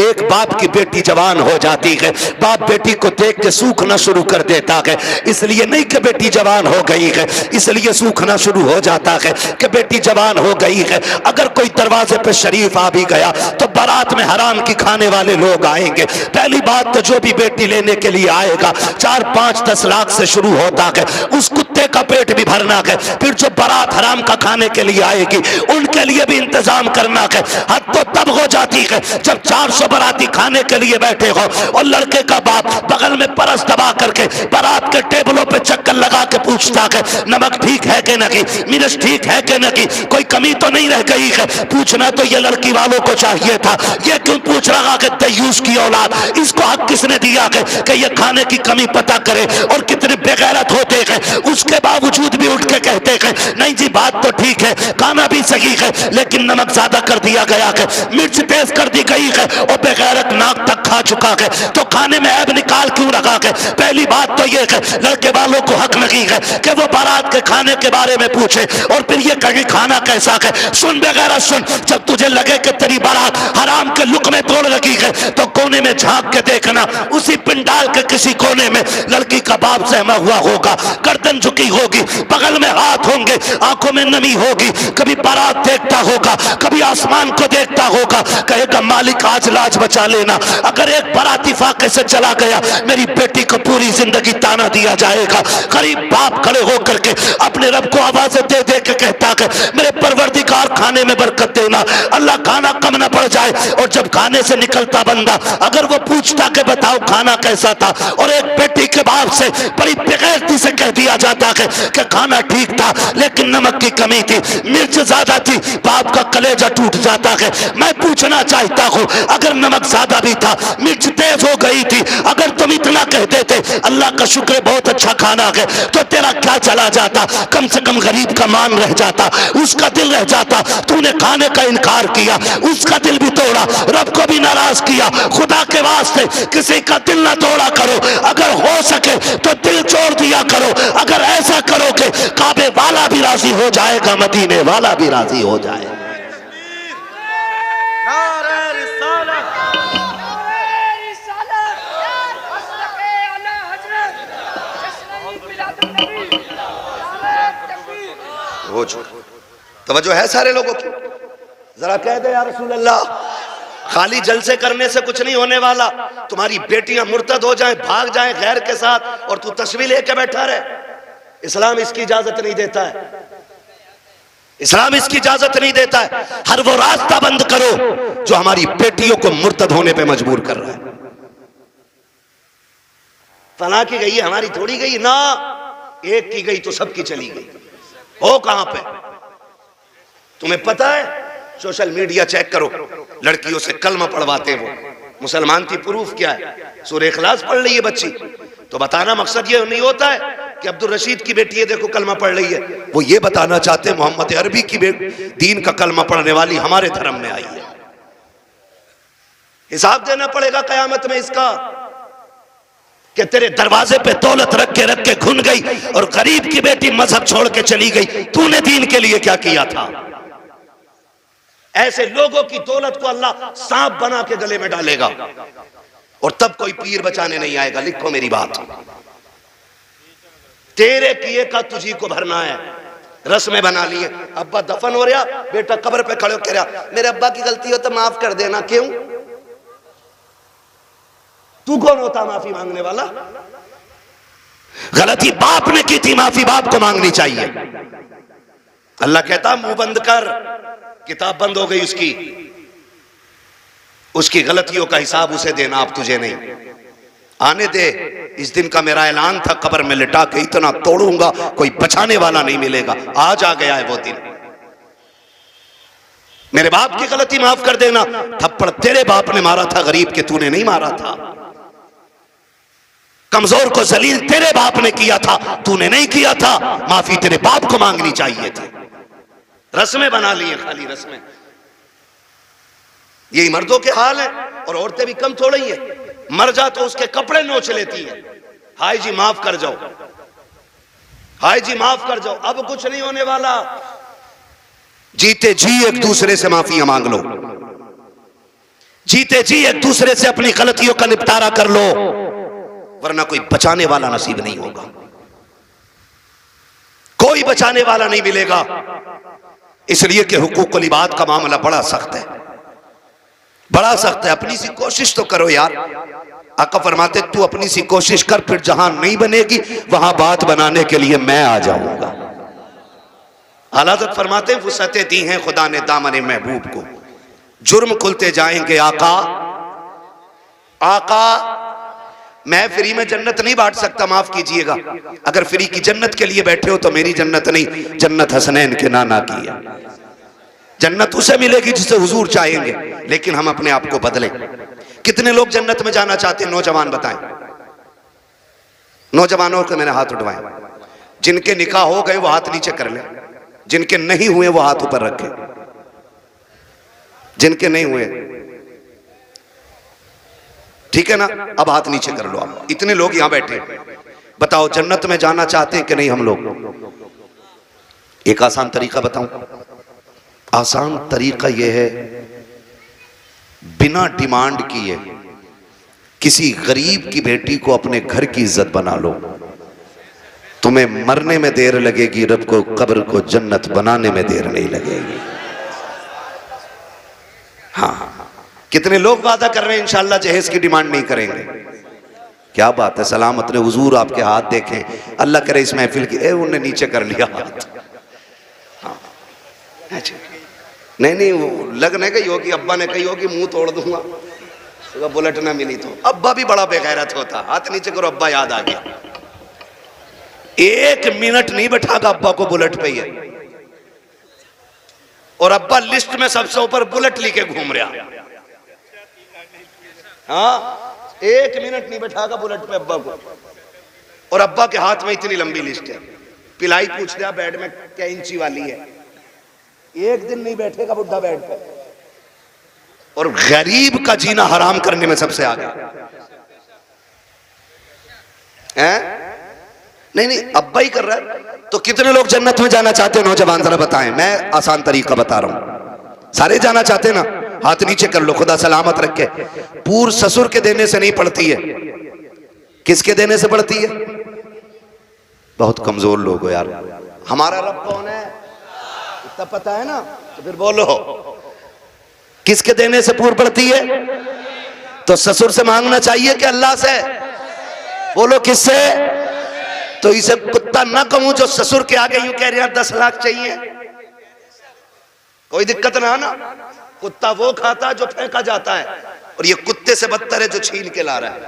एक बाप की बेटी जवान हो जाती है, बाप बेटी को देख के सूखना शुरू कर देता है। इसलिए नहीं कि बेटी जवान हो गई है इसलिए सूखना शुरू हो जाता है कि बेटी जवान हो गई है। अगर कोई दरवाजे पे शरीफ आ भी गया तो बारात में हराम की खाने वाले लोग आएंगे। पहली बात तो जो भी बेटी लेने के लिए आएगा 4, 5, 10 लाख से शुरू होता है, उस कुत्ते का पेट भी भरना है। फिर जो बारात हराम का खाने के लिए आएगी उनके लिए भी इंतजाम करना है। हद तो तब हो जाती है जब 400 बाराती खाने के लिए बैठे हो और लड़के का बाप बगल में परस दबा करके बारात के टेबलों पे चक्कर लगा के पूछता है नमक ठीक है कि नहीं, मिर्च ठीक है कि नहीं, कोई कमी तो नहीं रह गई है। पूछना तो ये लड़की वालों को चाहिए था, ये क्यों पूछ रहा कि दयूस की औलाद, इसको हक किसने दिया है कि ये खाने की कमी पता करे। और कितने बेगैरत होते हैं, उसके बावजूद भी उठ के कहते हैं नहीं जी बात तो ठीक है, खाना भी सही है लेकिन नमक ज्यादा कर दिया गया है, मिर्च तेज कर दी गई है और बेगैरत नाक तक खा चुका है, तो खाने में ऐब निकाल क्यों रखा है। पहली बात तो ये है लड़के वालों को हक नहीं है कि वो बारात के खाने के बारे में पूछे और फिर ये कहे खाना कैसा है। सुन बेगैरत सुन, जब तुझे लगे कि तेरी बारात हराम के लुक में तोड़ लगी है तो कोने में झांक के देखना, उसी पिंडाल के किसी कोने में लड़की का बाप सहमा हुआ होगा, गर्दन झुकी होगी, बगल में हाथ होंगे, आंखों में नमी होगी, कभी बारात देखता होगा, कभी आसमान को देखता होगा, कहेगा मालिक आज लाज बचा लेना, अगर एक बाराती फाके से चला गया मेरी बेटी को पूरी जिंदगी ताना दिया जाएगा। गरीब बाप खड़े होकर के अपने रब को आवाज़ें दे दे के कहता है मेरे परवरदिगार खाने में बरकत देना, अल्लाह खाना कम ना पड़ जाए। और जब खाने से निकलता बंदा अगर वो पूछता कि बताओ खाना कैसा था और एक बेटी के बाप से बड़ी बेगैरती से कह दिया जाता है कि खाना ठीक था लेकिन नमक की कमी थी, मिर्च ज्यादा थी, बाप का कलेजा टूट जाता है। मैं पूछना चाहता हूँ अगर नमक ज्यादा भी था, मिर्च तेज हो गई थी, अगर तुम इतना कहते थे अल्लाह का शुक्र बहुत अच्छा खाना है, तो तेरा क्या चला जाता, कम से कम गरीब का मान रह जाता, उसका दिल रह जाता। तूने खाने का इनकार किया, उसका दिल भी तोड़ा, रब को भी नाराज किया। खुदा के वास्ते किसी का दिल ना तोड़ा करो, अगर हो सके तो दिल छोड़ दिया करो। अगर ऐसा करोगे काबे वाला भी राजी हो जाएगा, मदीने वाला भी राजी हो जाएगा। तवज्जो है सारे लोगों की, जरा कह दे या रसूल अल्लाह। खाली जलसे करने से कुछ नहीं होने वाला, तुम्हारी बेटियां मुर्तद हो जाएं, भाग जाएं गैर के साथ और तू तस्वीर लेके बैठा रहे, इस्लाम इसकी इजाजत नहीं देता है, इस्लाम इसकी इजाजत नहीं देता है। हर वो रास्ता बंद करो जो हमारी बेटियों को मुर्तद होने पे मजबूर कर रहा है। फला की गई है हमारी थोड़ी गई ना, एक की गई तो सबकी चली गई। हो कहां पे तुम्हें पता है? सोशल मीडिया चेक करो, लड़कियों से कलमा पढ़वाते वो, मुसलमान थी, प्रूफ क्या है? सूरह इखलास पढ़ रही है बच्ची, तो बताना मकसद ये नहीं होता है कि अब्दुल रशीद की बेटी है देखो कलमा पढ़ रही है, वो ये बताना चाहते हैं मोहम्मद अरबी की दीन का कलमा पढ़ने वाली हमारे धर्म में आई है। हिसाब देना पड़ेगा कयामत में इसका कि तेरे दरवाजे पे दौलत रख के घुन गई और गरीब की बेटी मजहब छोड़ के चली गई, तूने दीन के लिए क्या किया था? ऐसे लोगों की दौलत को अल्लाह सांप बना के गले में डालेगा और तब कोई पीर बचाने नहीं आएगा। लिखो मेरी बात, तेरे किए का तुझी को भरना है। रस्में बना लिए, अब्बा दफन हो रहा, बेटा कब्र पे खड़े हो कह रहा मेरे अब्बा की गलती हो तो माफ कर देना। क्यों? तू कौन होता माफी मांगने वाला? गलती बाप ने की थी, माफी बाप को मांगनी चाहिए। अल्लाह कहता मुंह बंद कर, किताब बंद हो गई उसकी गलतियों का हिसाब उसे देना, अब तुझे नहीं। आने दे, इस दिन का मेरा ऐलान था, कब्र में लिटा के इतना तोड़ूंगा कोई बचाने वाला नहीं मिलेगा। आज आ गया है वो दिन। मेरे बाप की गलती माफ कर देना, थप्पड़ तेरे बाप ने मारा था गरीब के, तूने नहीं मारा था। कमजोर को जलील तेरे बाप ने किया था, तूने नहीं किया था, माफी तेरे बाप को मांगनी चाहिए थी। रस्में बना लिए, खाली रस्में। यही मर्दों के हाल है और औरतें भी कम थोड़ी है, मर जा तो उसके कपड़े नोच लेती है। हाय जी माफ कर जाओ, हाय जी माफ कर जाओ, अब कुछ नहीं होने वाला। जीते जी एक दूसरे से माफियां मांग लो। जीते जी एक दूसरे से अपनी गलतियों का निपटारा कर लो, वरना कोई बचाने वाला नसीब नहीं होगा, कोई बचाने वाला नहीं मिलेगा। इसलिए कि हुकूकुल इबाद का मामला बड़ा सख्त है, बड़ा सख्त है। अपनी सी कोशिश तो करो यार। आका फरमाते तू अपनी सी कोशिश कर, फिर जहां नहीं बनेगी वहां बात बनाने के लिए मैं आ जाऊंगा। आला फरमाते वुसअतें दी हैं खुदा ने दामन महबूब को, जुर्म खुलते जाएंगे आका। आका मैं फ्री में जन्नत नहीं बांट सकता, माफ कीजिएगा। अगर फ्री की जन्नत के लिए बैठे हो तो मेरी जन्नत नहीं, जन्नत हसनैन के नाना की है। जन्नत उसे मिलेगी जिसे हुजूर चाहेंगे, लेकिन हम अपने आप को बदलें। कितने लोग जन्नत में जाना चाहते हैं? नौजवान बताएं, नौजवानों को मैंने हाथ उठवाएं। जिनके निकाह हो गए वो हाथ नीचे कर लें, जिनके नहीं हुए वो हाथ ऊपर रखें। जिनके नहीं हुए ठीक है ना, अब हाथ नीचे कर लो। आप इतने लोग यहां बैठे, बताओ जन्नत में जाना चाहते हैं कि नहीं हम लोग? एक आसान तरीका बताऊं, आसान तरीका यह है, बिना डिमांड किए किसी गरीब की बेटी को अपने घर की इज्जत बना लो। तुम्हें मरने में देर लगेगी, रब को कब्र को जन्नत बनाने में देर नहीं लगेगी। हाँ, कितने लोग वादा कर रहे हैं इंशाअल्लाह जहेज की डिमांड नहीं करेंगे। क्या बात है, सलामत ने हुजूर आपके हाथ देखें, अल्लाह करे इस महफिल की। उन्होंने नीचे कर लिया हाथ। हाँ। नहीं वो लगने गई होगी, अब्बा ने कही होगी मुंह तोड़ दूंगा तो बुलेट ना मिली तो। अब्बा भी बड़ा बेगैरत होता, हाथ नीचे करो, अब्बा याद आ गया। 1 मिनट नहीं बैठागा अब्बा को बुलेट पे ही, और अब्बा लिस्ट में सबसे ऊपर बुलेट लेके घूम रहा। हाँ, 1 मिनट नहीं बैठागा बुलेट पे अब्बा को, और अब्बा के हाथ में इतनी लंबी लिस्ट है। पिलाई पूछ दिया बेड में क्या इंची वाली है, 1 दिन नहीं बैठेगा बुढ़ा बेड पे। और गरीब का जीना हराम करने में सबसे आगे हैं? नहीं अब्बा ही कर रहा है। तो कितने लोग जन्नत में जाना चाहते हैं? नौजवान जरा बताएं, मैं आसान तरीका बता रहा हूं। सारे जाना चाहते हैं ना? हाथ नीचे कर लो, खुदा सलामत रखे। पूर ससुर के देने से नहीं पड़ती है, किसके देने से पड़ती है? बहुत कमजोर लोग हो यार। हमारा रब कौन है इतना पता है ना? तो फिर बोलो किसके देने से पूर पड़ती है? तो ससुर से मांगना चाहिए कि अल्लाह से? बोलो किससे? तो इसे कुत्ता ना कहूं जो ससुर के आगे यूं कह रहे हैं 10 लाख चाहिए, कोई दिक्कत ना ना। कुत्ता वो खाता जो फेंका जाता है, और ये कुत्ते से बदतर है जो छीन के ला रहा है।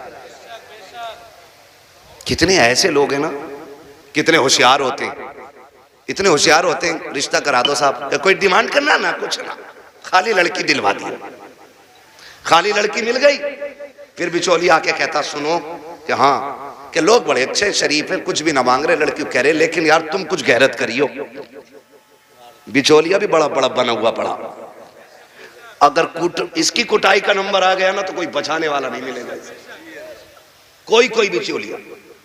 कितने ऐसे लोग हैं ना, कितने होशियार होते हैं, इतने होशियार होते हैं। रिश्ता करा दो साहब, कोई डिमांड करना ना, कुछ ना, खाली लड़की दिलवा दी। खाली लड़की मिल गई, फिर बिचौली आके कहता सुनो कि हाँ कि लोग बड़े अच्छे शरीफ हैं, कुछ भी ना मांग रहे, लड़की कह रहे लेकिन यार तुम कुछ गैरत करियो। बिचौलिया भी बड़ा बड़ा बना हुआ पड़ा। अगर इसकी कुटाई का नंबर आ गया ना तो कोई बचाने वाला नहीं मिलेगा। कोई बिचौलिया,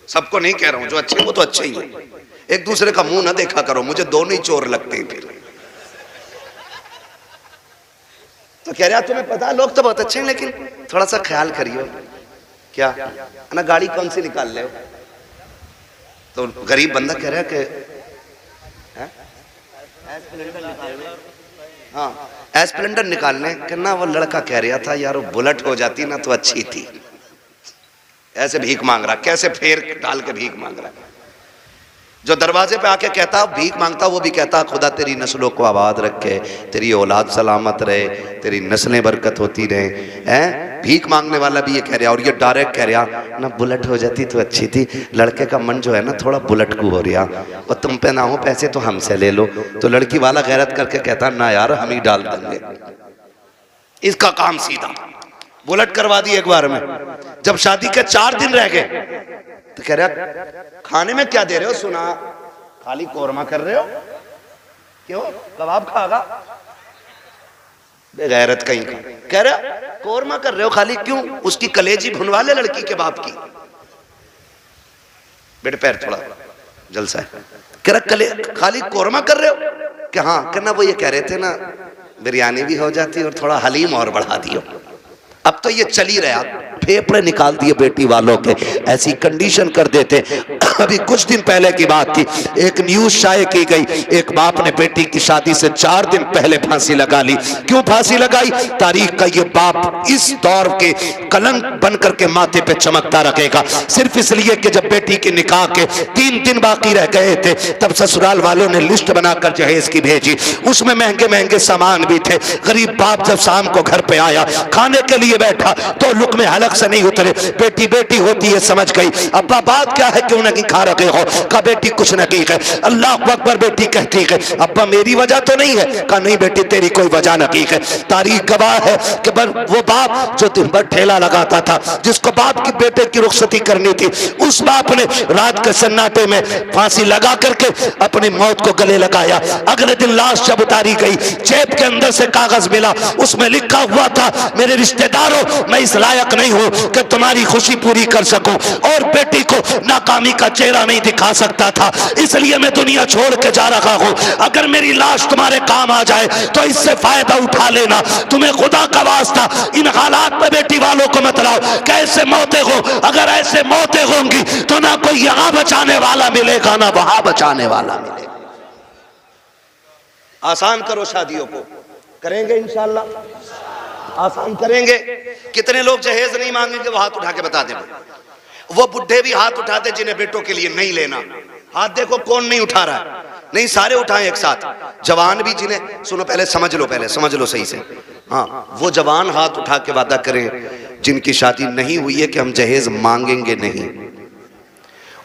सबको नहीं कह रहा हूं, जो अच्छे वो तो अच्छे ही है। एक दूसरे का मुंह ना देखा करो, मुझे दोनों ही चोर लगते हैं। फिर तो कह रहा तुम्हें पता लोग तो बहुत अच्छे हैं, लेकिन थोड़ा सा ख्याल करियो। क्या ना, गाड़ी कौन सी निकाल ले? तो गरीब बंदा कह रहा है कि हाँ एस्प्लेंडर निकालने। कहना वो लड़का कह रहा था यार वो बुलेट हो जाती ना तो अच्छी थी। ऐसे भीख मांग रहा, कैसे फेर डाल के भीख मांग रहा। जो दरवाजे पे आके कहता भीख मांगता, वो भी कहता खुदा तेरी नस्लों को आबाद रखे, तेरी औलाद सलामत रहे, तेरी नस्लें बरकत होती रहे। हैं भीख मांगने वाला भी ये कह रहा, और ये डायरेक्ट कह रहा ना बुलेट हो जाती तो अच्छी थी। लड़के का मन जो है ना थोड़ा बुलेट को हो रहा, और तुम पे ना हो पैसे तो हमसे ले लो। तो लड़की वाला गैरत करके कहता ना यार हम ही डाल देंगे। इसका काम सीधा बुलेट करवा दी एक बार में। जब शादी के 4 दिन रह गए तो कह रहा खाने में क्या दे रहे हो? सुना खाली कोरमा कर रहे हो, क्यों कबाब खागा? बेगैरत कहीं का। कह रहा कोरमा कर रहे हो खाली, क्यों? उसकी कलेजी भुनवा ले लड़की के बाप की। बेटे पैर थोड़ा जलसा है। कह रहा खाली कोरमा कर रहे हो? कि हाँ। कहना वो ये कह रहे थे ना बिरयानी भी हो जाती और थोड़ा हलीम और बढ़ा दियो। अब तो ये चल ही रहा, फेफड़े निकाल दिए बेटी वालों के, ऐसी कंडीशन कर देते। अभी कुछ दिन पहले की बात थी, एक न्यूज शाये की गई, एक बाप ने बेटी की शादी से 4 दिन पहले फांसी लगा ली। क्यों फांसी लगाई? तारीख का ये बाप इस दौर के कलंक बन करके माथे पे चमकता रखेगा, सिर्फ इसलिए कि जब बेटी के निकाह के 3 दिन बाकी रह गए थे तब ससुराल वालों ने लिस्ट बनाकर जहेज की भेजी, उसमें महंगे महंगे सामान भी थे। गरीब बाप जब शाम को घर पे आया, खाने के लिए बैठा तो लुक़्मे हलक से नहीं उतरे। बेटी बेटी होती है, समझ गई। अब्बा बात क्या है, क्यों नहीं खा रखे हो? कहा बेटी कुछ नहीं है। अल्लाह अकबर, बेटी कहती है अब्बा मेरी वजह तो नहीं है? कहा नहीं बेटी तेरी कोई वजह नहीं है। तारीख गवाह है कि वो बाप जो दिन भर ठेला लगाता था, जिसको बाप की बेटे की रुखसती करनी थी, उस बाप ने रात के सन्नाटे में फांसी लगा करके अपनी मौत को गले लगाया। अगले दिन लाश जब उतारी गई, जेब के अंदर से कागज मिला, उसमें लिखा हुआ था मेरे रिश्तेदारों, मैं इस लायक नहीं हूं कि तुम्हारी खुशी पूरी कर सकूं, और बेटी को नाकामी का चेहरा नहीं दिखा सकता था, इसलिए मैं दुनिया छोड़ के जा रहा हूं। अगर मेरी लाश तुम्हारे काम आ जाए तो इससे फायदा उठा लेना। तुम्हें खुदा का वास्ता इन हालात में बेटी वालों को मत लाओ। कैसे मौतें हो, अगर ऐसे मौतें होंगी तो ना कोई यहां बचाने वाला मिलेगा ना वहां बचाने वाला मिलेगा। आसान करो शादियों को, करेंगे इंशाअल्लाह, आसान करेंगे। कितने लोग जहेज नहीं मांगेंगे? वो हाथ उठा के बता दें। वो बुढ़े भी हाथ उठाते जिन्हें बेटों के लिए नहीं लेना। हाथ देखो कौन नहीं उठा रहा है? नहीं, सारे उठाएं एक साथ। जवान भी जिन्हें, सुनो पहले समझ लो सही से। हाँ, वो जवान हाथ उठा के वादा करें जिनकी शादी नहीं हुई है कि हम जहेज मांगेंगे नहीं।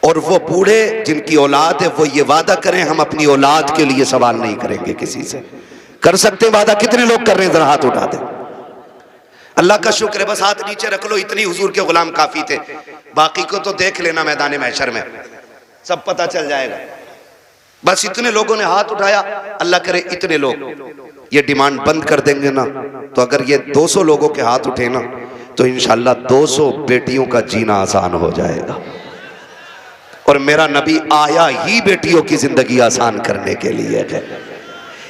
और वो बूढ़े जिनकी औलाद है वो ये वादा करें हम अपनी औलाद के लिए सवाल नहीं करेंगे किसी से। कर सकते वादा? कितने लोग कर रहे हैं? जरा हाथ उठा दे। अल्लाह का शुक्र है, बस हाथ नीचे रख लो, इतनी हुजूर के गुलाम काफी थे। बाकी को तो देख लेना मैदान महशर में, सब पता चल जाएगा। बस इतने लोगों ने हाथ उठाया। अल्लाह करे इतने लोग ये डिमांड बंद कर देंगे ना, तो अगर ये 200 लोगों के हाथ उठे ना तो इंशाल्लाह 200 बेटियों का जीना आसान हो जाएगा। और मेरा नबी आया ही बेटियों की जिंदगी आसान करने के लिए है।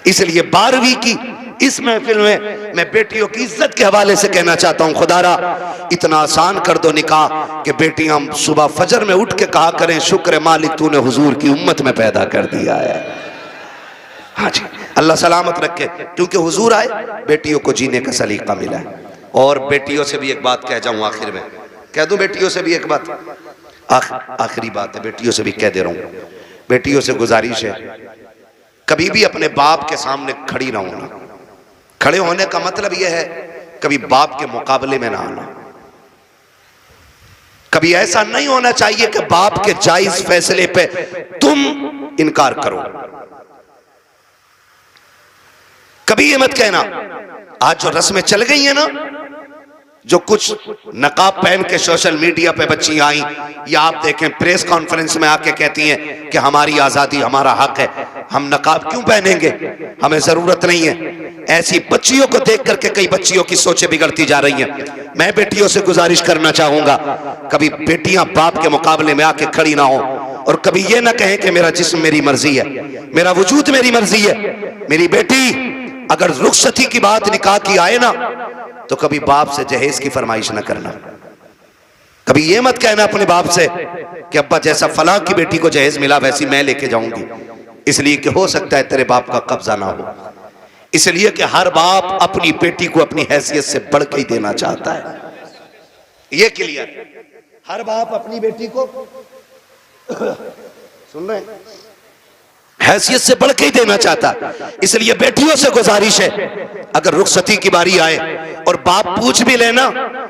इसलिए 12वीं की इस महफिल में मैं बेटियों की इज्जत के हवाले से कहना चाहता हूं, खुदारा इतना आसान कर दो निकाह कि बेटियां सुबह फजर में उठ के कहा करें शुक्र मालिक तूने हुजूर की उम्मत में पैदा कर दिया है। हाँ जी, अल्लाह सलामत रखे, क्योंकि हुजूर आए, बेटियों को जीने का सलीका मिला है। और बेटियों से भी एक बात कह जाऊं आखिर में, कह दूं बेटियों से भी एक बात, आखिरी बात है, बेटियों से भी कह दे रहा हूं। बेटियों से गुजारिश है, कभी भी अपने बाप के सामने खड़ी ना होना। खड़े होने का मतलब यह है कभी बाप के मुकाबले में ना आना। कभी ऐसा नहीं होना चाहिए कि बाप के जायज फैसले पे तुम इनकार करो। कभी ये मत कहना, आज जो रस्में चल गई है ना, जो कुछ नकाब पहन के सोशल मीडिया पे बच्ची आई, या आप देखें प्रेस कॉन्फ्रेंस में आके कहती हैं कि हमारी आजादी हमारा हक है, हम नकाब क्यों पहनेंगे, हमें जरूरत नहीं है। ऐसी बच्चियों को देख करके कई बच्चियों की सोचें बिगड़ती जा रही हैं। मैं बेटियों से गुजारिश करना चाहूंगा, कभी बेटियां बाप के मुकाबले में आके खड़ी ना हो, और कभी ये ना कहें कि मेरा जिस्म मेरी मर्जी है, मेरा वजूद मेरी मर्जी है। मेरी बेटी अगर रुखसती की बात निकाह की आए ना, तो कभी बाप से जहेज की फरमाइश ना करना। कभी ये मत कहना अपने बाप से कि अब्बा जैसा फलां की बेटी को जहेज मिला वैसी मैं लेके जाऊंगी, इसलिए कि हो सकता है तेरे बाप का कब्जा ना हो। इसलिए कि हर बाप अपनी बेटी को अपनी हैसियत से बढ़ के ही देना चाहता है। ये क्लियर, हर बाप अपनी बेटी को सुन रहे हैं, हैसियत से बढ़ के ही देना चाहता। इसलिए बेटियों से गुजारिश है, अगर रुखसती की बारी आए और बाप पूछ भी लेना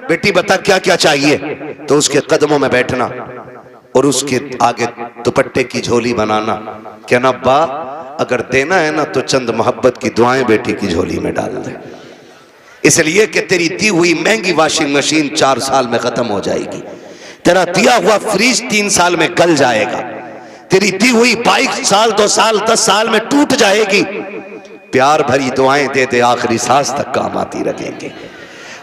बेटी बता क्या क्या चाहिए, तो उसके कदमों में बैठना और उसके आगे दुपट्टे की झोली बनाना, कहना अब्बा अगर देना है ना तो चंद मोहब्बत की दुआएं बेटी की झोली में डाल दे, इसलिए कि तेरी दी हुई महंगी वॉशिंग मशीन 4 साल में खत्म हो जाएगी, तेरा दिया हुआ फ्रिज 3 साल में गल जाएगा, तेरी दी हुई बाइक साल 2 साल 10 साल में टूट जाएगी। प्यार भरी दुआएं दे दे आखिरी सांस तक काम आती रहेंगे।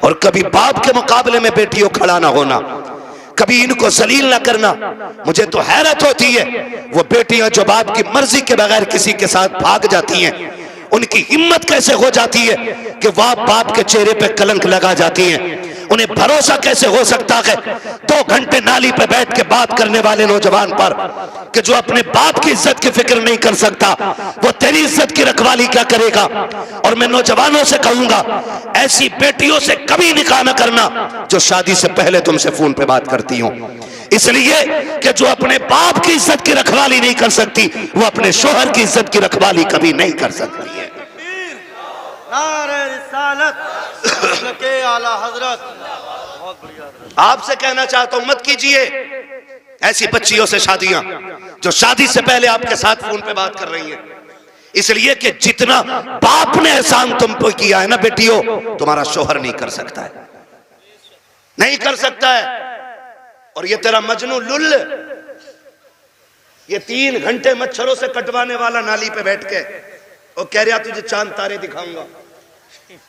और कभी बाप के मुकाबले में बेटियों खड़ा ना होना, कभी इनको जलील ना करना। मुझे तो हैरत होती है वो बेटियां जो बाप की मर्जी के बगैर किसी के साथ भाग जाती हैं, उनकी हिम्मत कैसे हो जाती है कि वह बाप के चेहरे पे कलंक लगा जाती हैं। उन्हें भरोसा कैसे हो सकता है 2 घंटे नाली पे बैठ के बात करने वाले नौजवान पर कि जो अपने बाप की इज्जत की फिक्र नहीं कर सकता, वो तेरी इज्जत की रखवाली क्या करेगा। और मैं नौजवानों से कहूंगा, ऐसी बेटियों से कभी निकाह न करना जो शादी से पहले तुमसे फोन पे बात करती हो, इसलिए कि जो अपने बाप की इज्जत की रखवाली नहीं कर सकती, वो अपने शोहर की इज्जत की रखवाली कभी नहीं कर सकती है। आपसे कहना चाहता हूं, मत कीजिए ऐसी बच्चियों से शादियां जो शादी से पहले आपके साथ फोन पे बात कर रही हैं, इसलिए कि जितना बाप ने एहसान तुम पे किया है ना बेटियों, तुम्हारा शोहर नहीं कर सकता है, नहीं कर सकता है। और ये तेरा मजनू लुल, ये 3 घंटे मच्छरों से कटवाने वाला नाली पे बैठ के और कह रहा तुझे चांद तारे दिखाऊंगा,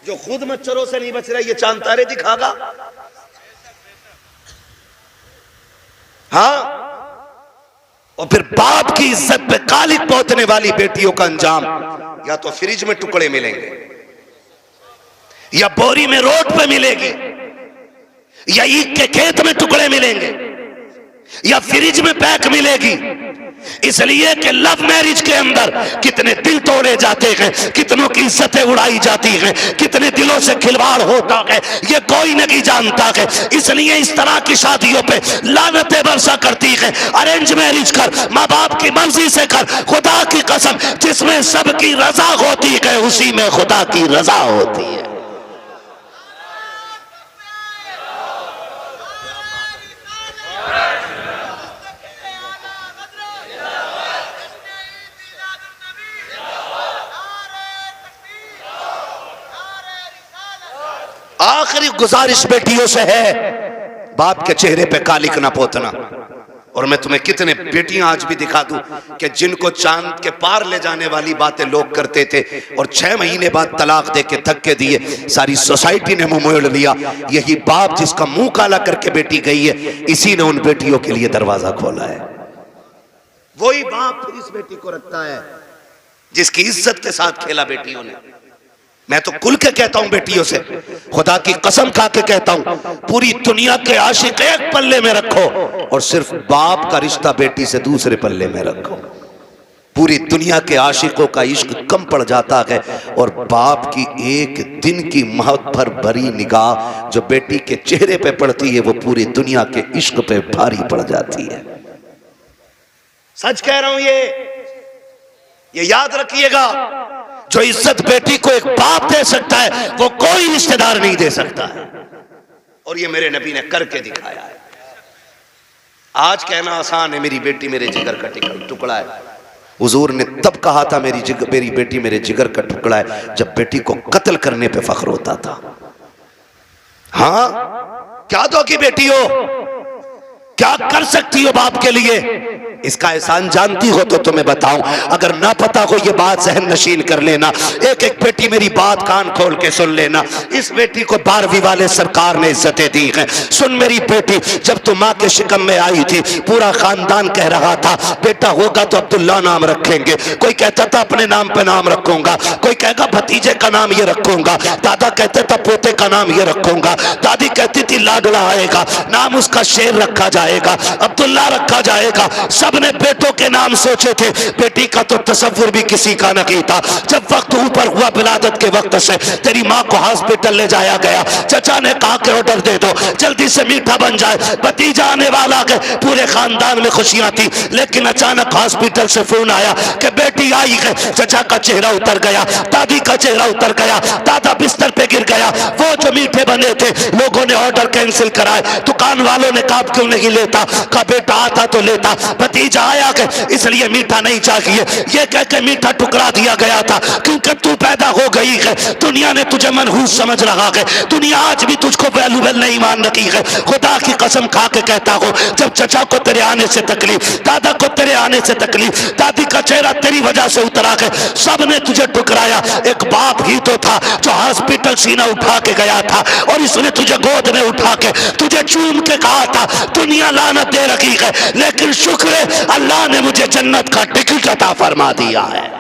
जो खुद मच्छरों से नहीं बच रहा ये चांद तारे दिखागा। हाँ, और फिर बाप की इज्जत पे कालिक पहुंचने वाली बेटियों का अंजाम या तो फ्रिज में टुकड़े मिलेंगे, या बोरी में रोड पे मिलेगी, या ईख के खेत में टुकड़े मिलेंगे, या फ्रिज में पैक मिलेगी। इसलिए कि लव मैरिज के अंदर कितने दिल तोड़े जाते हैं, कितनों की इज्जतें उड़ाई जाती हैं, कितने दिलों से खिलवाड़ होता है, ये कोई नहीं जानता है। इसलिए इस तरह की शादियों पे लानतें बरसा करती है। अरेंज मैरिज कर, माँ बाप की मर्जी से कर, खुदा की कसम जिसमें सबकी रजा होती है उसी में खुदा की रजा होती है। आखिरी गुजारिश बेटियों से है, बाप के चेहरे पे कालिक ना पोतना। और मैं तुम्हें कितने बेटियां आज भी दिखा दूं कि जिनको चांद के पार ले जाने वाली बातें लोग करते थे और 6 महीने बाद तलाक दे के धक्के दिए, सारी सोसाइटी ने मुंह मोड़ लिया। यही बाप जिसका मुंह काला करके बेटी गई है, इसी ने उन बेटियों के लिए दरवाजा खोला है। वही बाप फिर इस बेटी को रखता है जिसकी इज्जत के साथ खेला बेटियों ने। मैं तो खुल के कहता हूं बेटियों से, खुदा की कसम खा के कहता हूं, पूरी दुनिया के आशिक एक पल्ले में रखो और सिर्फ बाप का रिश्ता बेटी से दूसरे पल्ले में रखो। पूरी दुनिया के आशिकों का इश्क कम पड़ जाता है और बाप की एक दिन की महत्व भरी निगाह जो बेटी के चेहरे पे पड़ती है वो पूरी दुनिया के इश्क पे भारी पड़ जाती है। सच कह रहा हूं, ये याद रखिएगा, जो इज्जत बेटी को एक बाप दे सकता है वो कोई रिश्तेदार नहीं दे सकता है। और ये मेरे नबी ने करके दिखाया है। आज कहना आसान है, मेरी बेटी मेरे जिगर का टुकड़ा है। हुजूर ने तब कहा था मेरी बेटी मेरे जिगर का टुकड़ा है जब बेटी को कत्ल करने पे फख्र होता था। हाँ, क्या दो की बेटी हो, क्या कर सकती हो बाप के लिए, इसका एहसान जानती हो तो तुम्हें बताऊं, अगर ना पता हो ये बात जहन नशीन कर लेना। एक एक बेटी मेरी बात कान खोल के सुन लेना। इस बेटी को 12वीं वाले सरकार ने इज्जतें दी हैं। सुन मेरी बेटी, जब तू माँ के शिकम में आई थी पूरा खानदान कह रहा था बेटा होगा तो अब्दुल्ला नाम रखेंगे, कोई कहता था अपने नाम पे नाम रखूंगा, कोई कहेगा भतीजे का नाम ये रखूंगा, दादा कहते था पोते का नाम ये रखूंगा, दादी कहती थी लाडला आएगा, नाम उसका शेर रखा जाएगा, अब्दुल्ला रखा जाएगा। सबने बेटों के नाम सोचे थे, बेटी का तो तसव्वुर भी किसी का नहीं था। जब वक्त ऊपर हुआ विलादत के वक्त से तेरी माँ को हॉस्पिटल ले जाया गया, चचा ने कहा कि ऑर्डर दे दो जल्दी से मीठा बन जाए, भतीजा आने वाला है। पूरे खानदान में खुशियां थी, लेकिन अचानक हॉस्पिटल से फोन आया कि बेटी आई है। चचा का चेहरा उतर गया, दादी का चेहरा उतर गया, दादा बिस्तर पे गिर गया। वो जो मीठे बने थे लोगों ने ऑर्डर कैंसिल कराए, दुकान वालों ने कहा क्यों नहीं लेता, कहा बेटा आता तो लेता, भतीजा आया के इसलिए मीठा नहीं चाहिए, ये कह के मीठा टुकरा दिया गया था। क्योंकि तू पैदा हो गई है, दुनिया ने तुझे मनहूस समझ रहा है, दुनिया आज भी तुझको वैल्यूबल नहीं मान रही है। खुदा की कसम खा के कहता हूं, जब चचा को तेरे आने से तकलीफ, दादा को तेरे आने से तकलीफ, दादी का चेहरा तेरी वजह से उतरा है, सब ने तुझे टुकराया। एक बाप ही तो था जो हॉस्पिटल सीना उठा के गया था और इसने तुझे गोद में उठा के तुझे चूम के कहा था दुनिया लानत दे रखी है, लेकिन शुक्र है अल्लाह ने मुझे जन्नत का टिकट अता फरमा दिया है।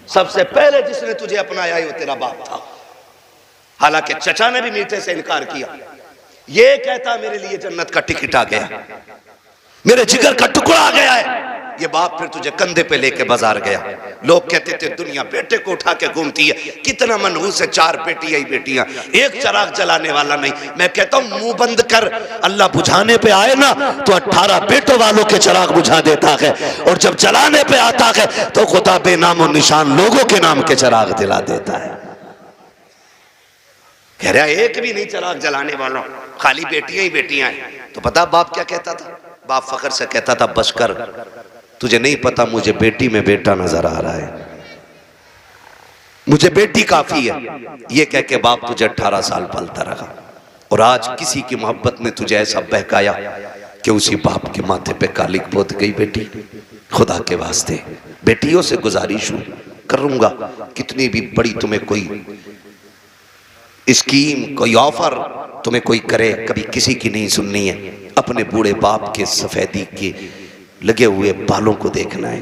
सबसे पहले जिसने तुझे अपनाया वो तेरा बाप था। हालांकि चचा ने भी मीठे से इनकार किया। ये कहता मेरे लिए जन्नत का टिकट आ गया, मेरे जिगर का टुकड़ा आ गया है। ये बाप फिर तुझे कंधे पे लेके बाजार गया। लोग कहते थे दुनिया बेटे को उठा के घूमती है, कितना मनहूस है, 4 बेटियां ही बेटियां, एक चिराग जलाने वाला नहीं। मैं कहता हूं मुंह बंद कर, अल्लाह बुझाने पे आए ना तो 18 बेटों वालों के चिराग बुझा देता है, और जब जलाने पे आता है तो खुदा बेनामो निशान लोगों के नाम के चिराग दिला देता है। कह रहा एक भी नहीं चिराग जलाने वाला, खाली बेटियां ही बेटियां हैं। तो पता बाप क्या कहता था? बाप फखर से कहता था बस कर, तुझे नहीं पता मुझे बेटी में बेटा नजर आ रहा है, मुझे बेटी काफी है। ये कह के बाप तुझे 18 साल पलता रहा, और आज किसी की मोहब्बत ने तुझे ऐसा बहकाया कि उसी बाप के माथे पे कालिक पोत गई बेटी। खुदा के वास्ते बेटियों से गुजारिश करूंगा, कितनी भी बड़ी तुम्हें कोई स्कीम, कोई ऑफर तुम्हें कोई करे, कभी किसी की नहीं सुननी है। अपने बूढ़े बाप के सफेदी के लगे हुए बालों को देखना है,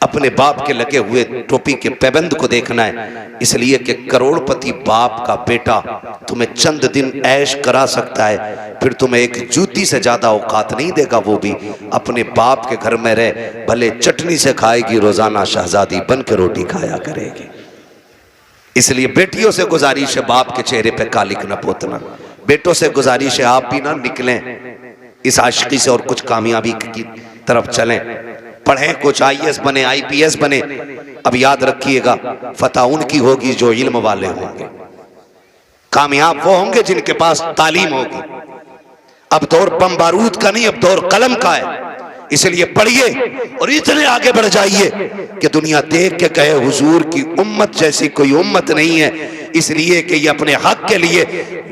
अपने बाप के लगे हुए टोपी के पैबंद को देखना है, इसलिए कि करोड़पति बाप का बेटा तुम्हें चंद दिन ऐश करा सकता है, फिर तुम्हें एक जूती से ज्यादा औकात नहीं देगा। वो भी अपने बाप के घर में रह, भले चटनी से खाएगी, रोजाना शहजादी बन के रोटी खाया करेगी। इसलिए बेटियों से गुजारिश है बाप के चेहरे पे कालिक न पोतना। बेटों से गुजारिश है आप भी ना निकलें इस आशिकी से और कुछ कामयाबी की तरफ चलें, पढ़ें, कुछ IAS बने, IPS बने। अब याद रखिएगा फतह उनकी होगी जो इल्म वाले होंगे, कामयाब वो होंगे जिनके पास तालीम होगी। अब दौर बम बारूद का नहीं, अब दौर कलम का है। इसलिए पढ़िए और इतने आगे बढ़ जाइए कि दुनिया देख के कहे हुजूर की उम्मत जैसी कोई उम्मत नहीं है, इसलिए कि ये अपने हक के लिए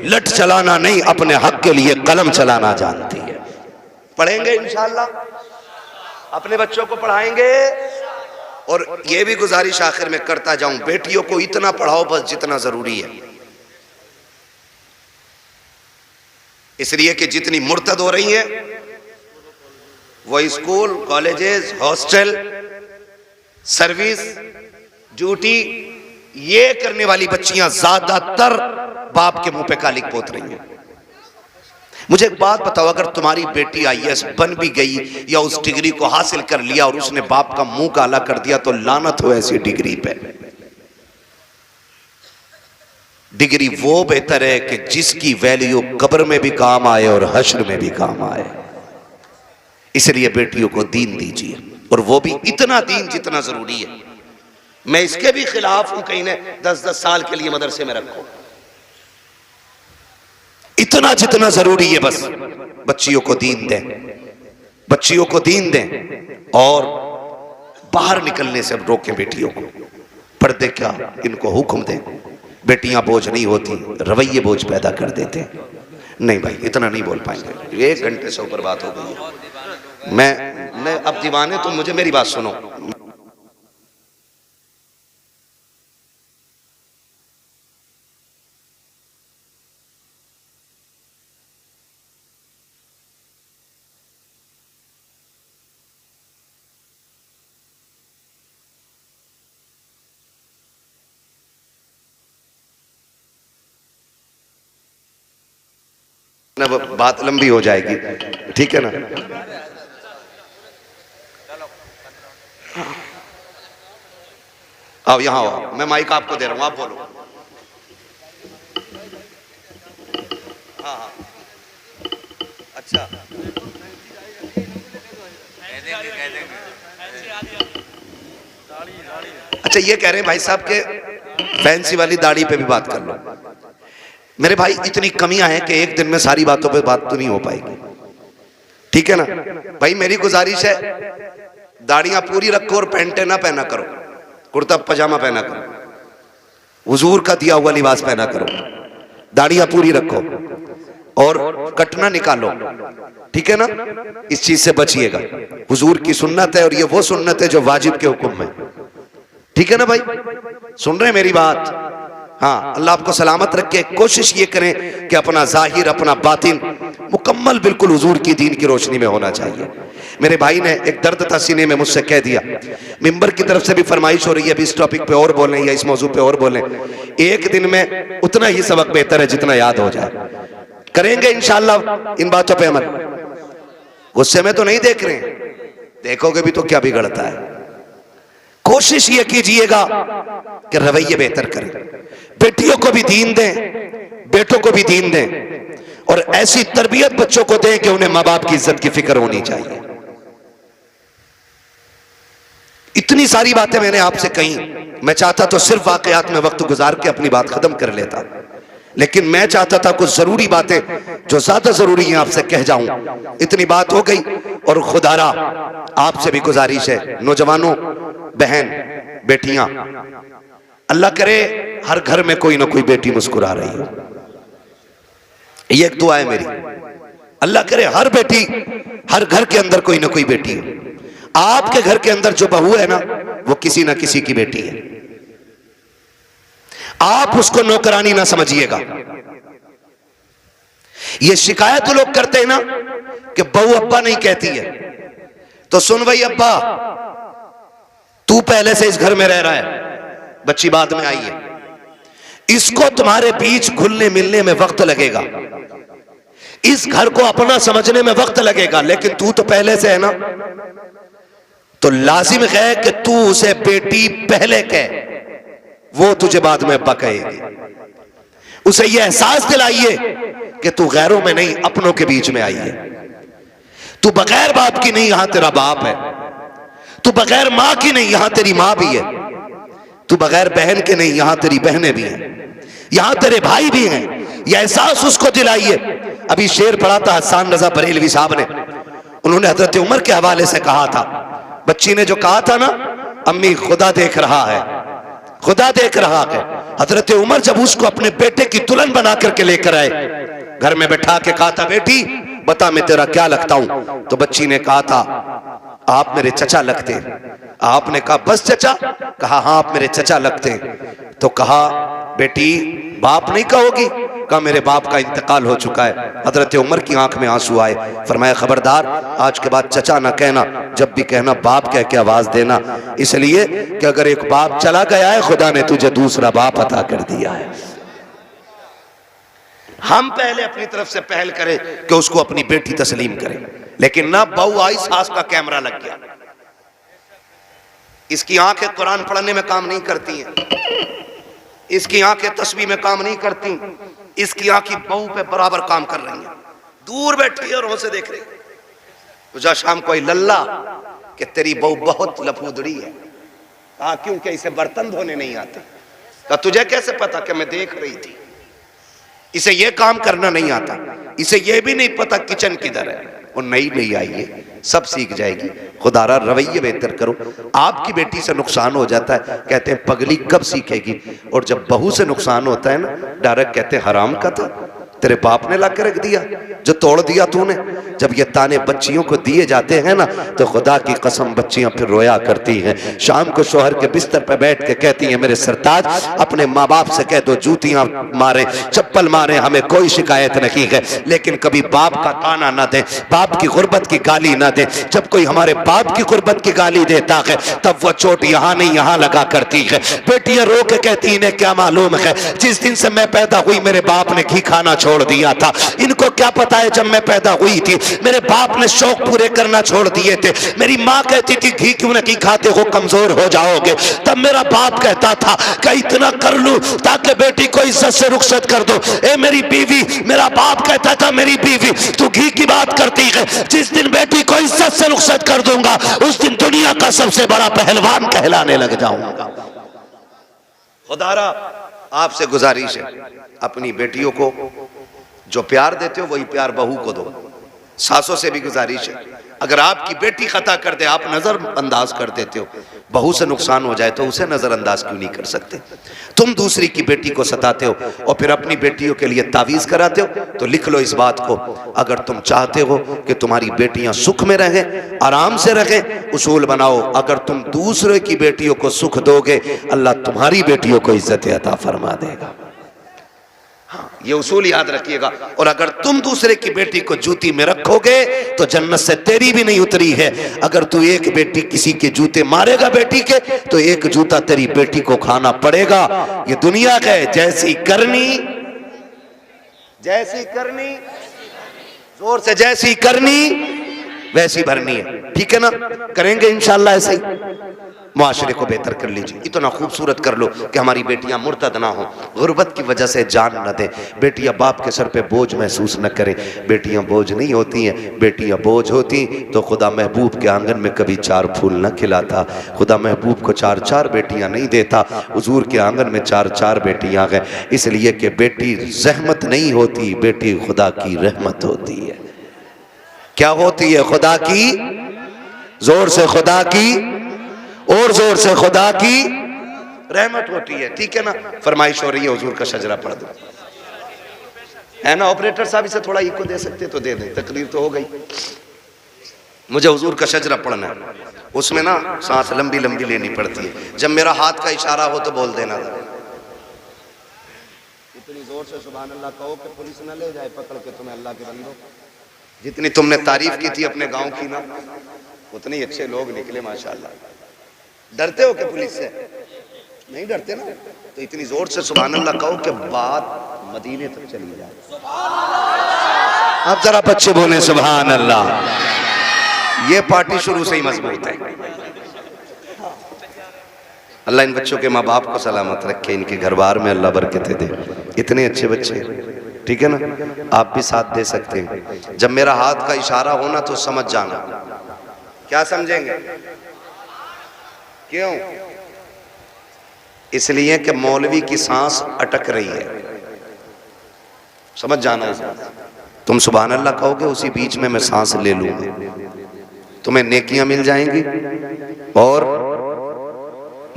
लठ चलाना नहीं, अपने हक के लिए कलम चलाना जानती है। पढ़ेंगे इंशाअल्लाह, अपने बच्चों को पढ़ाएंगे। और ये भी गुजारिश आखिर में करता जाऊं, बेटियों को इतना पढ़ाओ बस जितना जरूरी है, इसलिए कि जितनी मुर्तद हो रही है वो school, colleges, hostel, service, duty, ये करने वाली बच्चियां ज्यादातर बाप के मुंह पे कालिक पोत रही हैं। मुझे एक बात बताओ, अगर तुम्हारी बेटी IAS बन भी गई या उस डिग्री को हासिल कर लिया और उसने बाप का मुंह काला कर दिया, तो लानत हो ऐसी डिग्री पे। डिग्री वो बेहतर है कि जिसकी वैल्यू कब्र में भी काम आए और हश्र में भी काम आए। इसलिए बेटियों को दीन दीजिए, और वो भी इतना दीन जितना जरूरी है। मैं इसके भी खिलाफ हूं कहीं ने 10-10 साल के लिए मदरसे में रखो, इतना जितना जरूरी है बस बच्चियों को दीन दें, बच्चियों को दीन दें, और बाहर निकलने से रोकें बेटियों को। पर्दे क्या, इनको हुक्म दें। बेटियां बोझ नहीं होती, रवैये बोझ पैदा कर देते हैं। नहीं भाई इतना नहीं बोल पाएंगे, 1 घंटे से ऊपर बात हो गई है। मैं अब दीवाने, तुम मुझे मेरी बात सुनो। ना बात लंबी हो जाएगी, ठीक है ना। आओ यहाँ आओ, मैं माइक आपको दे रहा हूँ, आप बोलो। हाँ हाँ अच्छा, अच्छा ये कह रहे हैं भाई साहब के फैंसी वाली दाढ़ी पे भी बात कर लो। मेरे भाई इतनी कमियां हैं कि एक दिन में सारी बातों पे बात तो नहीं हो पाएगी, ठीक है ना भाई। मेरी गुजारिश है दाढ़ियां पूरी रखो और पैंटे ना पहना करो, कुर्ता पजामा पहना करो, हुजूर का दिया हुआ लिबास पहना करो, दाढ़ियां पूरी रखो और कटना निकालो, ठीक है ना। इस चीज से बचिएगा, हुजूर की सुन्नत है और ये वो सुन्नत है जो वाजिब के हुक्म में, ठीक है ना भाई। सुन रहे हैं मेरी बात? हाँ, अल्लाह आपको सलामत रखे। कोशिश ये करें कि अपना जाहिर अपना बातिन मुकम्मल बिल्कुल हुजूर की दीन की रोशनी में होना चाहिए। मेरे भाई ने एक दर्द था सीने में, मुझसे कह दिया, मिंबर की तरफ से भी फरमाइश हो रही है अभी इस टॉपिक पे और बोलें या इस मौजू पे और बोलें। एक दिन में उतना ही सबक बेहतर है जितना याद हो जाए। करेंगे इंशाअल्लाह इन बातों पे अमल। गुस्से में तो नहीं देख रहे, देखोगे भी तो क्या बिगड़ता है। कोशिश ये कीजिएगा कि रवैये बेहतर करें, बेटियों को भी दीन दें, बेटों को भी दीन दें, और ऐसी तरबियत बच्चों को दें कि उन्हें माँ बाप की इज्जत की फिक्र होनी चाहिए। इतनी सारी बातें मैंने आपसे कही, मैं चाहता तो सिर्फ वाकयात में वक्त गुजार के अपनी बात खत्म कर लेता, लेकिन मैं चाहता था कुछ जरूरी बातें जो ज्यादा जरूरी हैं आपसे कह जाऊं। इतनी बात हो गई, और खुदारा आपसे भी गुजारिश है, नौजवानों, बहन, बेटियां, अल्लाह करे हर घर में कोई ना कोई बेटी मुस्कुरा रही हो। ये एक दुआ है मेरी, अल्लाह करे हर बेटी, हर घर के अंदर कोई ना कोई बेटी हो। आपके घर के अंदर जो बहू है ना, वो किसी ना किसी की बेटी है। आप उसको नौकरानी ना समझिएगा। ये शिकायत लोग करते हैं ना कि बहू अब्बा नहीं कहती है, तो सुन भाई अब्बा, तू पहले से इस घर में रह रहा है, बच्ची बाद में आई है, इसको तुम्हारे बीच घुलने मिलने में वक्त लगेगा, इस घर को अपना समझने में वक्त लगेगा, लेकिन तू तो पहले से है ना, तो लाजिम है कि तू उसे बेटी पहले कह, वो तुझे बाद में अब्बा कहेगी। उसे यह एहसास दिलाइए कि तू गैरों में नहीं, अपनों के बीच में आई है। तू बगैर बाप की नहीं, यहां तेरा बाप है। तू बगैर मां की नहीं, यहां तेरी मां भी है। तू बगैर बहन के नहीं, यहां तेरी बहनें भी हैं, यहां तेरे भाई भी हैं। यह एहसास उसको दिलाइए। अभी शेर पढ़ा था हसन रजा बरेलवी साहब ने, उन्होंने हजरत उमर के हवाले से कहा था, बच्ची ने जो कहा था ना, अम्मी खुदा देख रहा है, खुदा देख रहा है। हजरत उमर जब उसको अपने बेटे की दुल्हन बना करके लेकर आए, घर में बैठा के कहा था, बेटी बता मैं तेरा क्या लगता हूं? तो बच्ची ने कहा था, आप मेरे चचा लगते। आपने कहा बस चचा? कहा हाँ आप मेरे चचा लगते। तो कहा बेटी बाप नहीं कहोगी? कहा मेरे बाप का इंतकाल हो चुका है। हजरत उमर की आंख में आंसू आए, फरमाया खबरदार आज के बाद चचा ना कहना, जब भी कहना बाप कह के आवाज देना, इसलिए कि अगर एक बाप चला गया है, खुदा ने तुझे दूसरा बाप अता कर दिया है। हम पहले अपनी तरफ से पहल करें कि उसको अपनी बेटी तस्लीम करें, लेकिन ना बहू आई, सास का कैमरा लग गया, इसकी आंखें कुरान पढ़ने में काम नहीं करती हैं, इसकी आंखें तस्बीह में काम नहीं करती, इसकी आंखें बहू पे बराबर काम कर रही हैं, दूर बैठी है और वहां से देख रही। तुझा शाम कोई लल्ला कि तेरी बहू बहुत लफूदड़ी है। कहा क्योंकि इसे बर्तन धोने नहीं आते। कहा तुझे कैसे पता? कि मैं देख रही थी। इसे ये काम करना नहीं आता, इसे ये भी नहीं पता किचन किधर है। वो नई नई आई है, सब सीख जाएगी। खुदारा रवैये बेहतर करो। आपकी बेटी से नुकसान हो जाता है, कहते हैं पगली कब सीखेगी, और जब बहू से नुकसान होता है ना, डायरेक्ट कहते हैं हराम का था, तेरे बाप ने ला के रख दिया, जो तोड़ दिया तूने। जब ये ताने बच्चियों को दिए जाते हैं ना, तो खुदा की कसम बच्चियां फिर रोया करती हैं। शाम को शोहर के बिस्तर पर बैठ के कहती हैं, मेरे सरताज अपने माँ बाप से कह दो जूतियां मारे, चप्पल मारे, हमें कोई शिकायत नहीं है, लेकिन कभी बाप का ताना ना दे, बाप की गुर्बत की गाली ना दे। जब कोई हमारे बाप की गुर्बत की गाली देता है, तब वो चोट यहाँ नहीं यहाँ लगा करती है। बेटियां रो के कहती इन्हें क्या मालूम है, जिस दिन से मैं पैदा हुई मेरे बाप ने घी खाना छोड़ दिया था। इनको क्या पता है जब मैं पैदा हुई थी मेरे बाप ने शौक पूरे करना छोड़ दिए थे। मेरी माँ कहती थी घी क्यों नहीं खाते हो, कमजोर हो जाओगे। तब मेरा बाप कहता था कि इतना कर लूं ताकि बेटी को इज्जत से रुखसत कर दो। ए मेरी बीवी, मेरा बाप कहता था मेरी बीवी तू घी की बात करती है, जिस दिन बेटी को इज्जत से रुखसत कर दूंगा उस दिन दुनिया का सबसे बड़ा पहलवान कहलाने लग जाऊंगा। खुदारा आपसे गुजारिश है, अपनी बेटियों को जो प्यार देते हो वही प्यार बहू को दो। सासों से भी गुजारिश है, अगर आपकी बेटी खता कर दे आप नजर अंदाज कर देते हो, बहू से नुकसान हो जाए तो उसे नजरअंदाज क्यों नहीं कर सकते? तुम दूसरी की बेटी को सताते हो और फिर अपनी बेटियों के लिए तावीज कराते हो, तो लिख लो इस बात को, अगर तुम चाहते हो कि तुम्हारी बेटियां सुख में रहें, आराम से रहें, उसूल बनाओ, अगर तुम दूसरे की बेटियों को सुख दोगे अल्लाह तुम्हारी बेटियों को इज्जत अता फरमा देगा। हाँ, ये उसूल याद रखिएगा। और अगर तुम दूसरे की बेटी को जूती में रखोगे तो जन्नत से तेरी भी नहीं उतरी है। अगर तू एक बेटी किसी के जूते मारेगा बेटी के, तो एक जूता तेरी बेटी को खाना पड़ेगा। ये दुनिया का है, जैसी करनी जोर से जैसी करनी वैसी भरनी है। ठीक है ना? करेंगे इंशाअल्लाह ऐसे ही, मुआशरे को बेहतर कर लीजिए। इतना खूबसूरत कर लो कि हमारी बेटियां मुर्तद ना हो, गुर्बत की वजह से जान न दें। बेटियां बाप के सर पे बोझ महसूस न करें। बेटियां बोझ नहीं होती हैं। बेटियां बोझ होती तो खुदा महबूब के आंगन में कभी 4 फूल न खिलाता। खुदा महबूब को 4 बेटियां नहीं देता। हुजूर के आंगन में 4 बेटियां हैं, इसलिए कि बेटी जहमत नहीं होती, बेटी खुदा की रहमत होती है। क्या होती है? खुदा की, जोर से खुदा की, और जोर से खुदा की रहमत होती है। ठीक है ना? फरमाइश हो रही है हुजूर का शजरा पढ़ दो, है ना? ऑपरेटर साहब इसे थोड़ा इको दे सकते तो दे दें, तकरीर तो हो गई। मुझे हुजूर का शजरा पढ़ना है, उसमें ना सांस लंबी लंबी लेनी पड़ती है। जब मेरा हाथ का इशारा हो तो बोल देना। इतनी जोर से सुभान अल्लाह कहो कि पुलिस न ले जाए पकड़ के तुम्हें। अल्लाह के बंदो, जितनी तुमने तारीफ की थी अपने गांव की ना, उतने अच्छे लोग निकले माशाअल्लाह। डरते हो कि पुलिस से? नहीं डरते ना? तो इतनी जोर से सुभान अल्लाह कहो कि बात मदीने तक चली जाए। अब जरा बच्चे बोले सुभान अल्लाह। ये पार्टी शुरू से ही मजबूत है। अल्लाह इन बच्चों के माँ बाप को सलामत रखे, इनके घर बार में अल्लाह बरकतें दे। इतने अच्छे बच्चे, ठीक है ना? आप भी साथ दे सकते हैं। जब मेरा हाथ का इशारा होना तो समझ जाना। क्या समझेंगे? क्यों? इसलिए कि मौलवी की सांस अटक रही है। समझ जाना। तुम सुभान अल्लाह कहोगे, उसी बीच में मैं सांस ले लूंगा, तुम्हें नेकियां मिल जाएंगी और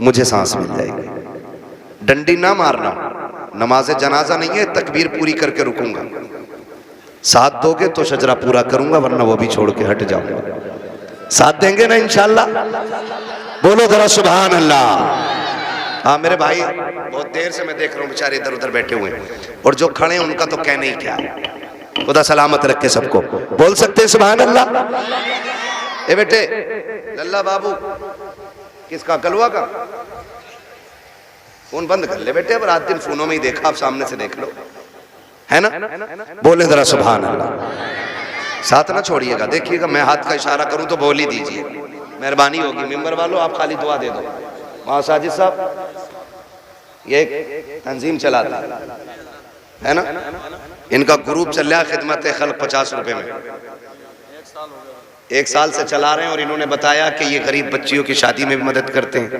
मुझे सांस मिल जाएगी। डंडी ना मारना, नमाज जनाजा नहीं है, तकबीर पूरी करके रुकूंगा। साथ दोगे तो शजरा पूरा करूंगा, वरना वो भी छोड़ के हट जाऊंगा। साथ देंगे ना इंशाअल्लाह? बोलो जरा सुभान अल्लाह। हाँ मेरे भाई, बहुत देर से मैं देख रहा हूँ बेचारे इधर उधर बैठे हुए हैं, और जो खड़े हैं उनका तो कहने ही क्या है। खुदा सलामत रखे सबको। बोल सकते हैं सुभान अल्लाह? ए बेटे लल्ला बाबू, किसका? कलवा का? फोन बंद कर ले बेटे, अब रात दिन फोनों में ही देखा, आप सामने से देख लो, है ना? बोले जरा सुभान अल्लाह। साथ ना छोड़िएगा। देखिएगा मैं हाथ का इशारा करूं तो बोल ही दीजिए, मेहरबानी होगी। मेंबर वालों आप खाली दुआ दे दो। वहां साजिद साहब ये तंजीम चलाता है ना, इनका ग्रुप चल रहा है खिदमत खल्क 50 रुपए में, 1 साल से चला रहे हैं। और इन्होंने बताया कि ये गरीब बच्चियों की शादी में भी मदद करते हैं,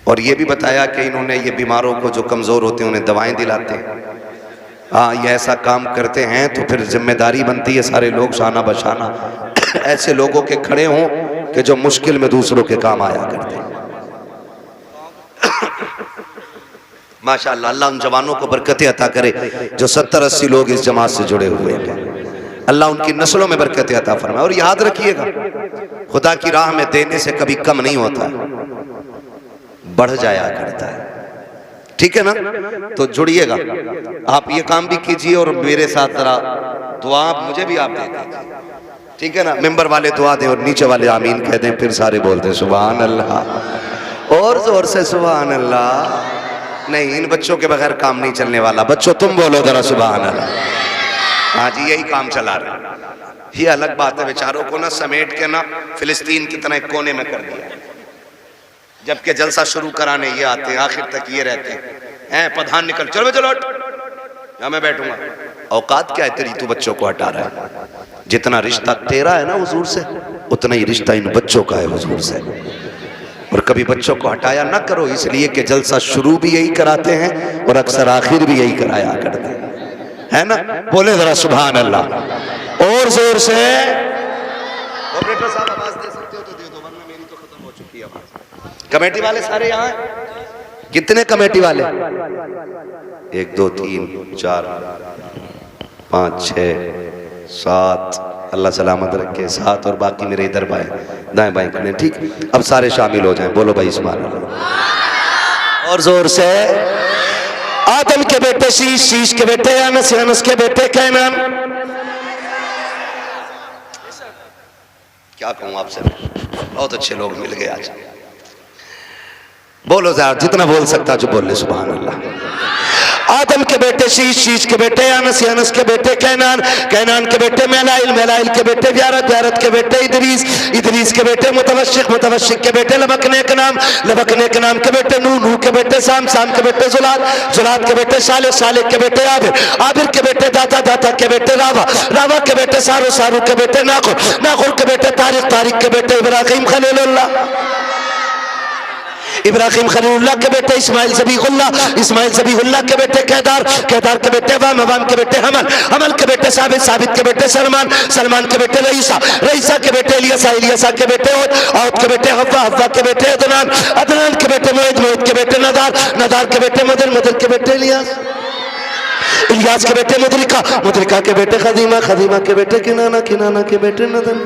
और ये भी बताया कि इन्होंने ये बीमारों को जो कमज़ोर होते हैं उन्हें दवाएं दिलाते हैं। हाँ, ये ऐसा काम करते हैं तो फिर जिम्मेदारी बनती है सारे लोग शाना बशाना ऐसे लोगों के खड़े हों कि जो मुश्किल में दूसरों के काम आया करते हैं। माशाअल्लाह, अल्लाह उन जवानों को बरकतें अता करे जो 70-80 लोग इस जमात से जुड़े हुए हैं। अल्लाह उनकी नस्लों में बरकतें अता फरमाए। और याद रखिएगा, खुदा की राह में देने से कभी कम नहीं होता, बढ़ जाया करता है। ठीक है ना? तो जुड़िएगा, आप ये काम भी कीजिए और मेरे साथ जरा दुआ मुझे भी आप दे दीजिए। ठीक है ना? मेंबर वाले दुआ दें और नीचे वाले आमीन कह दें, फिर सारे बोलते सुभान अल्लाह और जोर से सुभान अल्लाह। नहीं, इन बच्चों के बगैर काम नहीं चलने वाला। बच्चों तुम बोलो जरा सुभान अल्लाह। हाँ जी, यही काम चला रहे हैं। ये अलग बात है, बेचारों को ना समेट के ना फिलिस्तीन की तरह कोने में कर दिया, जबकि जलसा शुरू कराने ये आते हैं, आखिर तक ये रहते हैं। प्रधान निकल, चलो चलो यहाँ मैं बैठूंगा। औकात क्या है तेरी, तू बच्चों को हटा रहा है। जितना रिश्ता तेरा है ना हुजूर से, उतना ही रिश्ता इन बच्चों का है हुजूर से। और कभी बच्चों को हटाया ना करो, इसलिए कि जलसा शुरू भी यही कराते हैं और अक्सर आखिर भी यही कराया करते हैं, है ना? बोले जरा सुभान अल्लाह और जोर से। ऑपरेटर साहब आवाज दे सकते हो तो दे दो, वरना मेरी तो खत्म हो चुकी है आवाज। कमेटी वाले सारे यहाँ हैं? कितने कमेटी वाले? 1 2 3 4 5 6 7, अल्लाह सलामत रखे। 7 और बाकी मेरे इधर बाएं दाएं बाएं खड़े। ठीक, अब सारे शामिल हो जाएं। बोलो भाई सुभान अल्लाह और जोर से। आदम के बेटे बेटे शीश, शीश के बेटे अनस, अनस के बेटे कैनान। क्या कहूं आपसे, बहुत अच्छे लोग मिल गए आज। बोलो जरा, जितना बोल सकता जो बोल ले सुभान अल्लाह। आदम के बेटे शीश, शीश के बेटे अनस, अनस के बेटे कैनान, कैनान के बेटे मेलाइल, मेलाइल के बेटे व्यारत, व्यारत के बेटे इदरीस, इदरीस के बेटे मुतवशिक, मुतवशिक के बेटे लबकने के नाम, लबकने के नाम के बेटे नूह, नूह के बेटे साम, साम के बेटे जुलाद, जुलाद के बेटे साले, साले के बेटे आबिर, आबिर के बेटे दाता, दाता के बेटे रावा, रावा के बेटे सारू, सारू के बेटे नाखुर, नाखुर के बेटे तारिक, तारिक के बेटे इब्राहिम खलीलुल्लाह, इब्राहिम खलीलुल्लाह के बेटे इस्माइल ज़बीहुल्लाह, इस्माइल ज़बीहुल्लाह के बेटे केदार, केदार के बेटे अवाम, अवाम के बेटे हमल, हमल के बेटे साबित, साबित के बेटे सलमान, सलमान के बेटे रईसा, रईसा के बेटे इलियासा, इलियासा के बेटे औद, औद के बेटे हव्वा, हव्वा के बेटे अदनान, अदनान के बेटे मोहित, मोहित के बेटे नदार, नदार के बेटे मदर, मदर के बेटे इलियास, इलियास के बेटे मुदरिका, मुदरिका के बेटे खदीमा, खदीमा के बेटे किनाना, किनाना के बेटे नदन,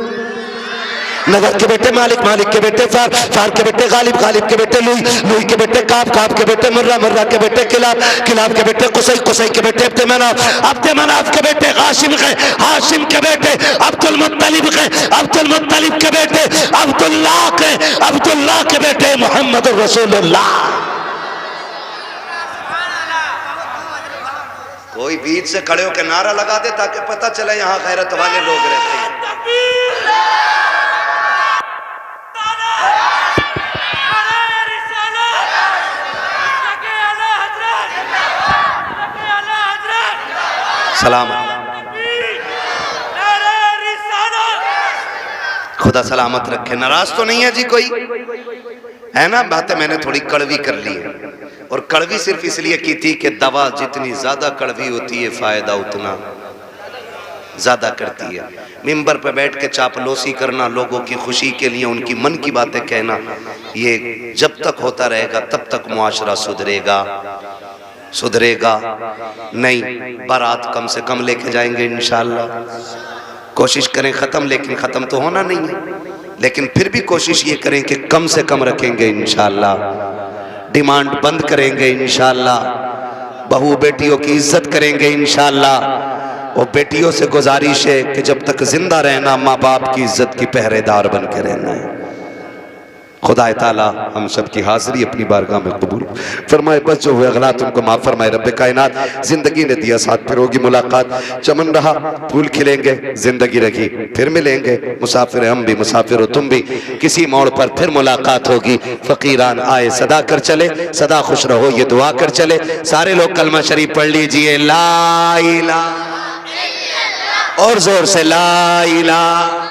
नगर के बेटे मालिक, मालिक के बेटे फार, फार के बेटे गालिब, गालिब के बेटे लुई, लुई के बेटे काब, काब के बेटे मुर्रा, मुर्रा के बेटे किलाब, किलाब के बेटे कुसै, कुसै के बेटे अब्दे मनाफ, अब्दे मनाफ के बेटे हाशिम के, हाशिम के बेटे अब्दुल मुत्तलिब के, अब्दुल मुत्तलिब के बेटे अब्दुल्लाह के, अब्दुल्लाह के बेटे मोहम्मद रसूलुल्लाह। कोई बीच से खड़े होकर नारा लगा दे ताकि पता चले यहाँ गैरत वाले लोग रहते हैं। सलाम, खुदा सलामत रखे। नाराज तो नहीं है जी कोई, है ना? बातें मैंने थोड़ी कड़वी कर ली है, और कड़वी सिर्फ इसलिए की थी कि दवा जितनी ज्यादा कड़वी होती है फायदा उतना ज्यादा करती है। मिंबर पे बैठ के चापलूसी करना, लोगों की खुशी के लिए उनकी मन की बातें कहना, ये जब तक होता रहेगा तब तक मुआशरा सुधरेगा, सुधरेगा नहीं। बारात कम से कम लेके जाएंगे इंशाअल्लाह, कोशिश करें ख़त्म, लेकिन ख़त्म तो होना नहीं है, लेकिन फिर भी कोशिश ये करें कि कम से कम रखेंगे इंशाअल्लाह, डिमांड बंद करेंगे इंशाअल्लाह, बहू बेटियों की इज्जत करेंगे इंशाअल्लाह। और बेटियों से गुजारिश है कि जब तक जिंदा रहना माँ बाप की इज्जत की पहरेदार बन के रहना है। खुदा ताला हम सब की हाजिरी अपनी बारगाह में कबूल फरमाए, बस जो हुए गलत उनको माफ़ फरमाए। रब कायनात जिंदगी ने दिया साथ, फिर होगी मुलाकात, चमन रहा फूल खिलेंगे, जिंदगी रखी फिर मिलेंगे, मुसाफिर हम भी मुसाफिर हो तुम भी, किसी मोड़ पर फिर मुलाकात होगी। फ़कीरान आए सदा कर चले, सदा खुश रहो ये दुआ कर चले। सारे लोग कलमा शरीफ पढ़ लीजिए, ला इलाहा, और जोर से ला इलाहा।